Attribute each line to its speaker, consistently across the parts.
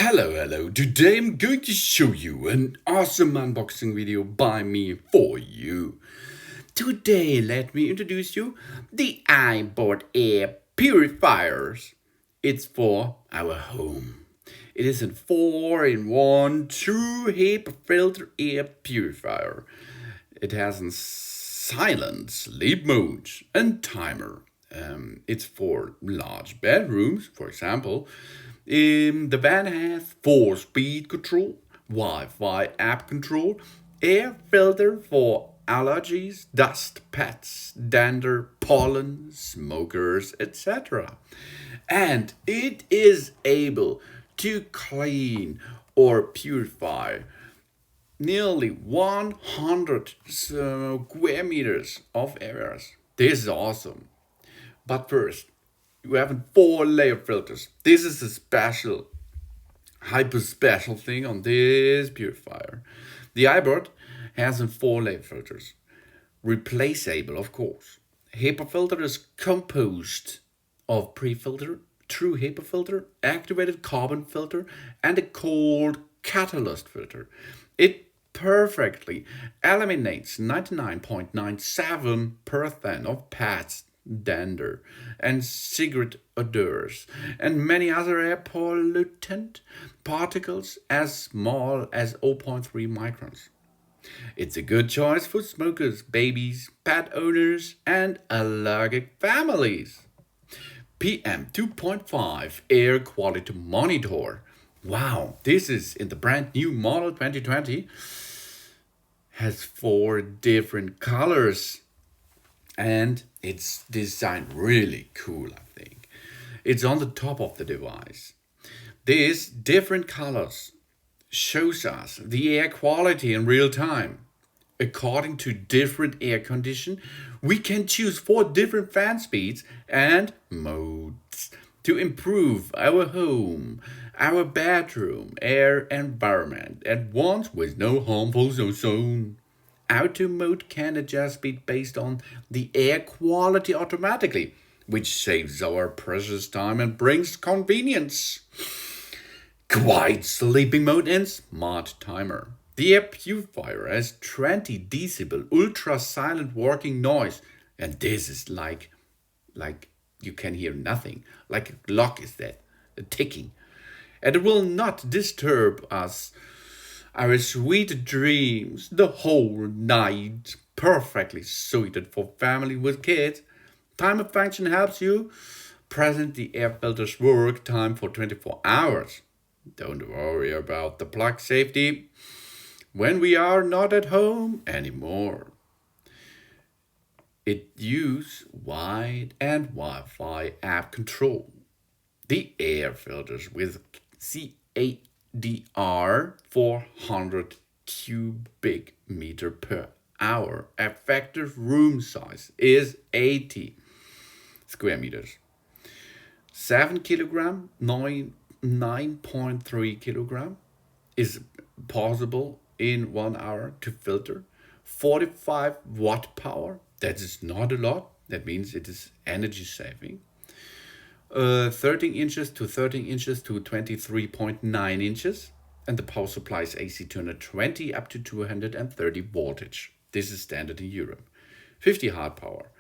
Speaker 1: Hello. Today I'm going to show you an awesome unboxing video by me for you. Today let me introduce you the Aiibot Air Purifiers. It's for our home. It is a 4-in-1 true HEPA filter air purifier. It has a silent sleep mode and timer. It's for large bedrooms, for example. The van has 4-speed control, Wi-Fi app control, air filter for allergies, dust, pets, dander, pollen, smokers, etc. And it is able to clean or purify nearly 100 square meters of areas. This is awesome. But first, you have 4-layer filters. This is a special, hyper special thing on this purifier. The Aiibot has 4-layer filters. Replaceable, of course. HEPA filter is composed of pre-filter, true HEPA filter, activated carbon filter, and a cold catalyst filter. It perfectly eliminates 99.97% of pets, dander, and cigarette odors, and many other air pollutant particles as small as 0.3 microns. It's a good choice for smokers, babies, pet owners, and allergic families. PM2.5 Air Quality Monitor. Wow, this is in the brand new model 2020. Has 4 different colors. And it's designed really cool, I think. It's on the top of the device. These different colors shows us the air quality in real time. According to different air condition, we can choose 4 different fan speeds and modes to improve our home, our bedroom, air environment at once with no harmful ozone. Auto mode can adjust speed based on the air quality automatically, which saves our precious time and brings convenience. Quiet sleeping mode and smart timer. The air purifier has 20 decibel ultra silent working noise, and this is like you can hear nothing, like a clock is that, a ticking. And it will not disturb us our sweet dreams the whole night. Perfectly suited for family with kids. Timer function helps you present the air filter's work time for 24 hours. Don't worry about the plug safety when we are not at home anymore. It uses wide and Wi-Fi app control. The air filters with CADR 400 cubic meter per hour. Effective room size is 80 square meters. 7 kilogram, 9.3 kilogram is possible in 1 hour to filter. 45 watt power, that is not a lot. That means it is energy saving. 13 inches to 23.9 inches, and the power supply is AC 220 up to 230 voltage. This is standard in Europe. 50 hard power.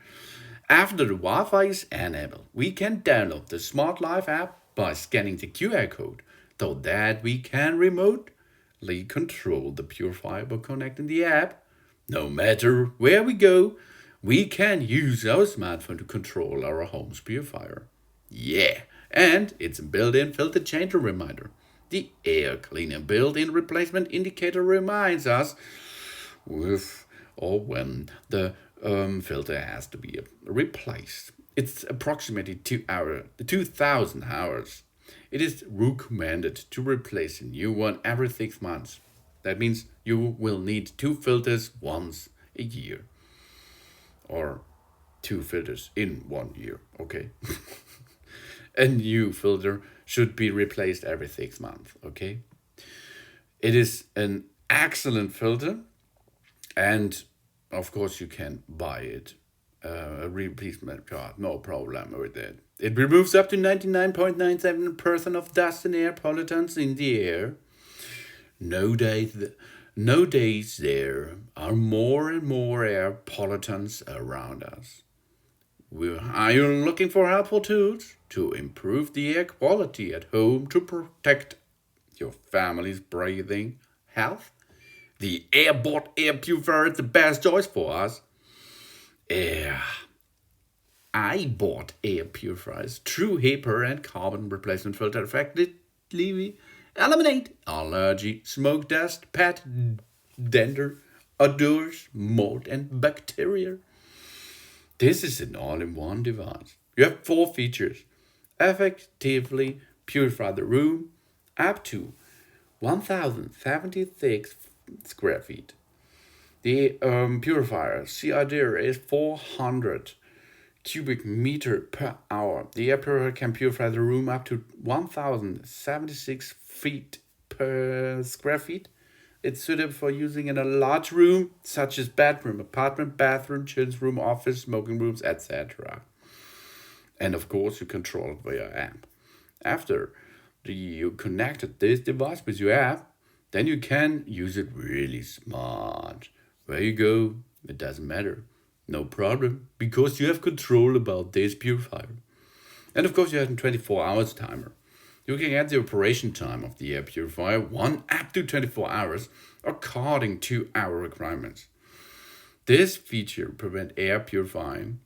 Speaker 1: After the Wi-Fi is enabled, we can download the Smart Life app by scanning the QR code, so that we can remotely control the purifier by connecting the app. No matter where we go, we can use our smartphone to control our home's purifier. Yeah, and it's a built-in filter changer reminder. The air cleaner built-in replacement indicator reminds us with or when the filter has to be replaced. It's approximately 2,000 hours. It is recommended to replace a new one every 6 months. That means you will need 2 filters once a year. Or 2 filters in 1 year, okay? A new filter should be replaced every 6 months, okay? It is an excellent filter, and of course you can buy it. A replacement card, no problem with that. It removes up to 99.97% of dust and air pollutants in the air. Nowadays there are more and more air pollutants around us. Are you looking for helpful tools to improve the air quality at home to protect your family's breathing health? The Aiibot Air Purifier is the best choice for us. Aiibot Air Purifiers, true HEPA and carbon replacement filter effectively eliminate allergy, smoke, dust, pet, dander, odors, mold, and bacteria. This is an all-in-one device. You have 4 features. Effectively purify the room up to 1,076 square feet. The purifier CID is 400 cubic meter per hour. The air purifier can purify the room up to 1,076 feet per square feet. It's suitable for using in a large room, such as bedroom, apartment, bathroom, children's room, office, smoking rooms, etc. And of course, you control it via app. After you connected this device with your app, then you can use it really smart. Where you go, it doesn't matter. No problem, because you have control about this purifier. And of course, you have a 24 hours timer. You can get the operation time of the air purifier 1 up to 24 hours according to our requirements. This feature prevents air purifying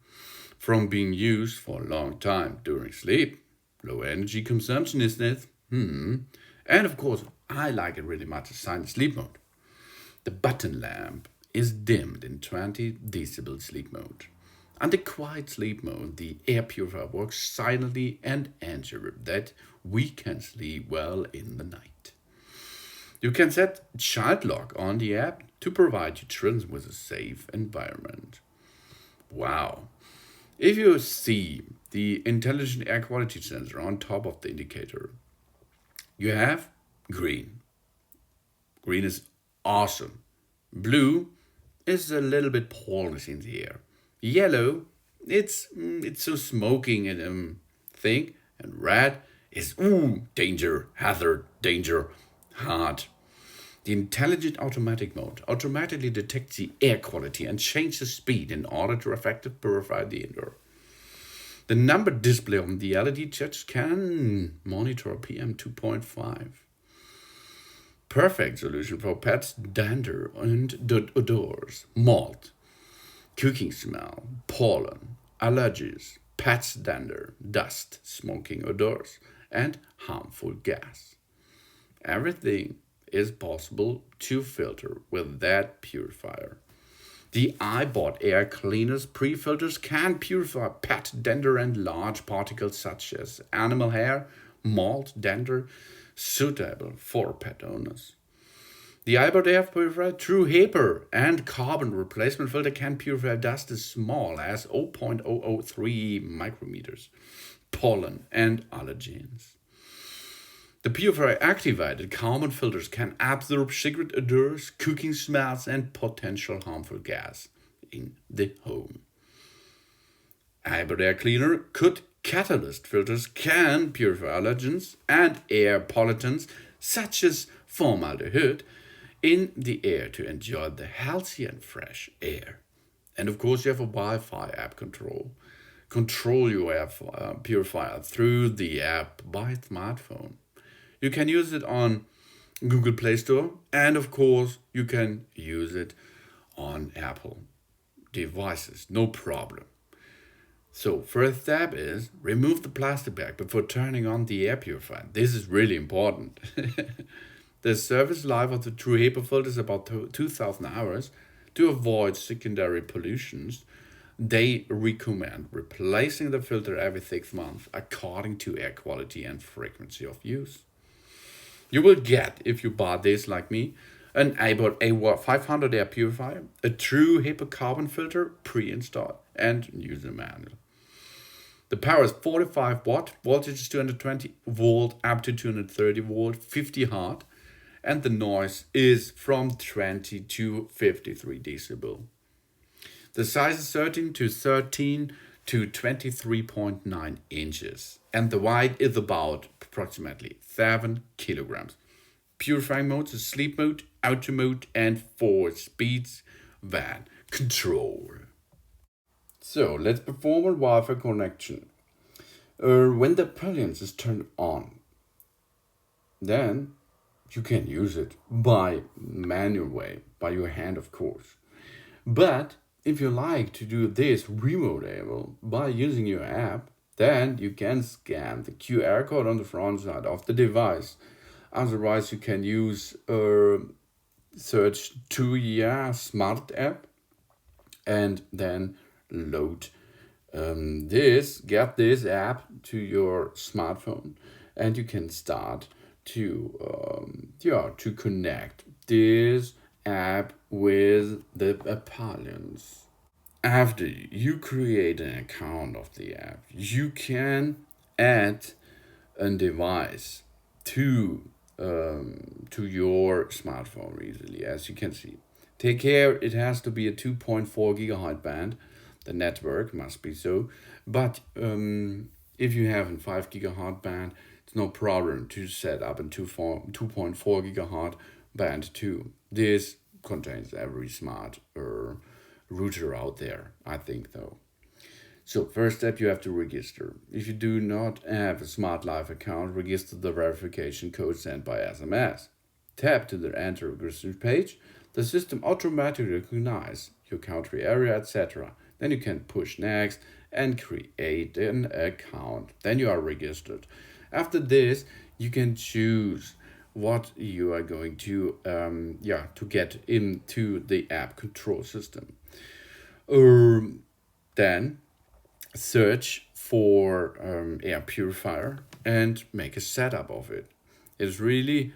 Speaker 1: from being used for a long time during sleep. Low energy consumption is this. And of course, I like it really much as silent sleep mode. The button lamp is dimmed in 20 decibel sleep mode. Under quiet sleep mode, the air purifier works silently and ensures that we can sleep well in the night. You can set child lock on the app to provide your children with a safe environment. Wow! If you see the intelligent air quality sensor on top of the indicator, you have green. Green is awesome. Blue is a little bit pollen in the air. Yellow, it's so smoking and thing. And red is danger, hazard, danger, hard. The intelligent automatic mode automatically detects the air quality and changes the speed in order to effectively purify the indoor. The number display on the LED judge can monitor PM2.5. Perfect solution for pets, dander, and odors, mold, cooking smell, pollen, allergies, pets, dander, dust, smoking odors, and harmful gas. Everything is possible to filter with that purifier. The Aiibot Air Cleaners pre-filters can purify pet, dander, and large particles such as animal hair, mold, dander, suitable for pet owners. The Aiibot Air Purifier True HEPA and carbon replacement filter can purify dust as small as 0.003 micrometers, pollen, and allergens. The purifier activated carbon filters can absorb cigarette odors, cooking smells, and potential harmful gas in the home. Aiibot Air Cleaner catalyst filters can purify allergens and air pollutants such as formaldehyde in the air to enjoy the healthy and fresh air. And of course, you have a Wi-Fi app control. Control your air purifier through the app by smartphone. You can use it on Google Play Store, and of course, you can use it on Apple devices, no problem. So, first step is remove the plastic bag before turning on the air purifier. This is really important. The service life of the True HEPA filter is about 2,000 hours. To avoid secondary pollutions, they recommend replacing the filter every 6 months according to air quality and frequency of use. You will get, if you buy this like me, an Aiibot A500 air purifier, a true HEPA carbon filter pre-installed, and user manual. The power is 45 watt, voltage is 220 volt up to 230 volt, 50 Hz, and the noise is from 20 to 53 decibel. The size is 13 to 13 to 23.9 inches, and the weight is about approximately 7 kilograms. Purifying modes is sleep mode, auto mode, and 4 speeds van control. So let's perform a Wi-Fi connection. When the pollutant is turned on, then you can use it by manual way, by your hand of course. But if you like to do this remote by using your app, then you can scan the QR code on the front side of the device. Otherwise, you can use search to smart app and then load get this app to your smartphone, and you can start to connect this app with the pollens. After you create an account of the app, you can add a device to your smartphone easily, as you can see. Take care, it has to be a 2.4 gigahertz band. The network must be so. But if you have a 5 gigahertz band, it's no problem to set up a 2.4 gigahertz band too. This contains every smart router out there, I think though. So first step, you have to register. If you do not have a Smart Life account, register the verification code sent by SMS. Tap to the enter registration page. The system automatically recognizes your country area, etc. Then you can push next and create an account. Then you are registered. After this, you can choose what you are going to get into the app control system. Then search for air purifier and make a setup of it. It's really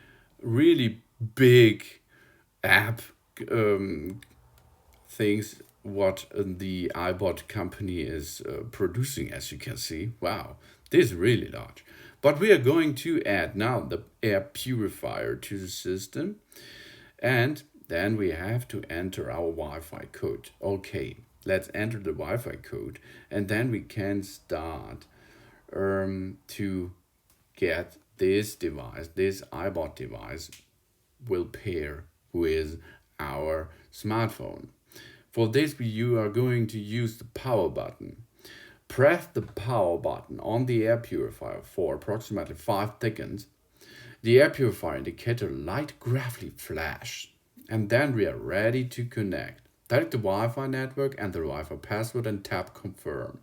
Speaker 1: big app things what the Aiibot company is producing, as you can see. Wow, this is really large. But we are going to add now the air purifier to the system, and then we have to enter our Wi-Fi code. Okay, let's enter the Wi-Fi code, and then we can start to get this device, this Aiibot device will pair with our smartphone. For this, you are going to use the power button. Press the power button on the air purifier for approximately 5 seconds. The air purifier indicator light graphically flash, and then we are ready to connect. Select the Wi-Fi network and the Wi-Fi password and tap confirm.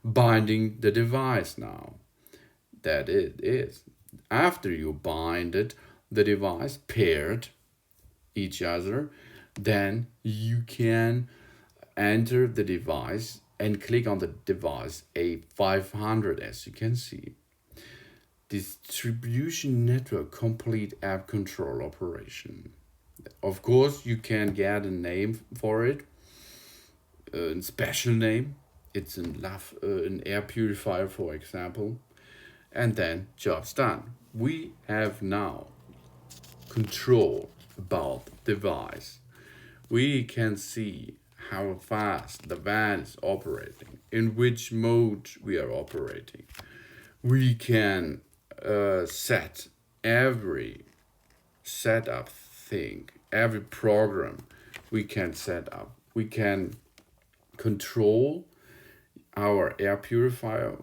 Speaker 1: Binding the device now. That it is. After you binded the device, paired each other, then you can enter the device and click on the device A500, as you can see. Distribution network complete app control operation. Of course, you can get a name for it, a special name. It's an air purifier, for example. And then job's done. We have now control about the device. We can see how fast the van is operating, in which mode we are operating. We can set every setup thing, every program we can set up. We can control our air purifier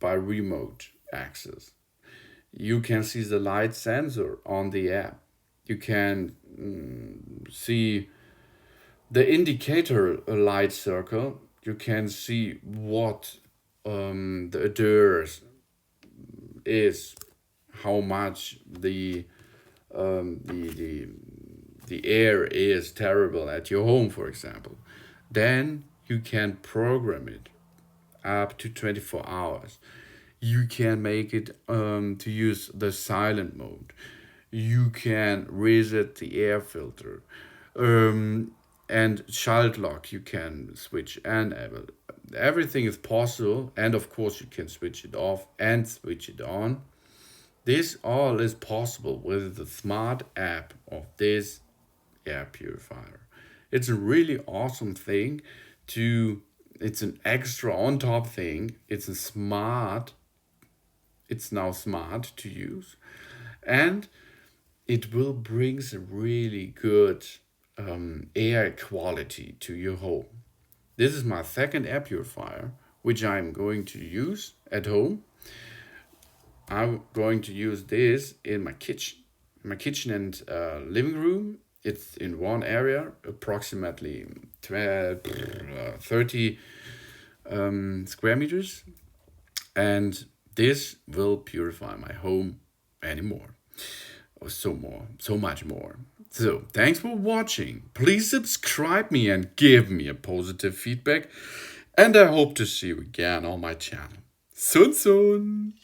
Speaker 1: by remote access. You can see the light sensor on the app. You can see the indicator light circle. You can see what the odors is, how much the air is terrible at your home, for example. Then you can program it up to 24 hours. You can make it to use the silent mode. You can reset the air filter. And child lock, you can switch and enable. Everything is possible, and of course you can switch it off and switch it on. This all is possible with the smart app of this air purifier. It's a really awesome thing to It's an extra on top thing. It's now smart to use, and it will bring some really good air quality to your home. This is my second air purifier, which I'm going to use at home. I'm going to use this in my kitchen and living room. It's in one area, approximately 30 square meters, and this will purify my home anymore. So much more. So thanks for watching. Please subscribe me and give me a positive feedback, and I hope to see you again on my channel soon.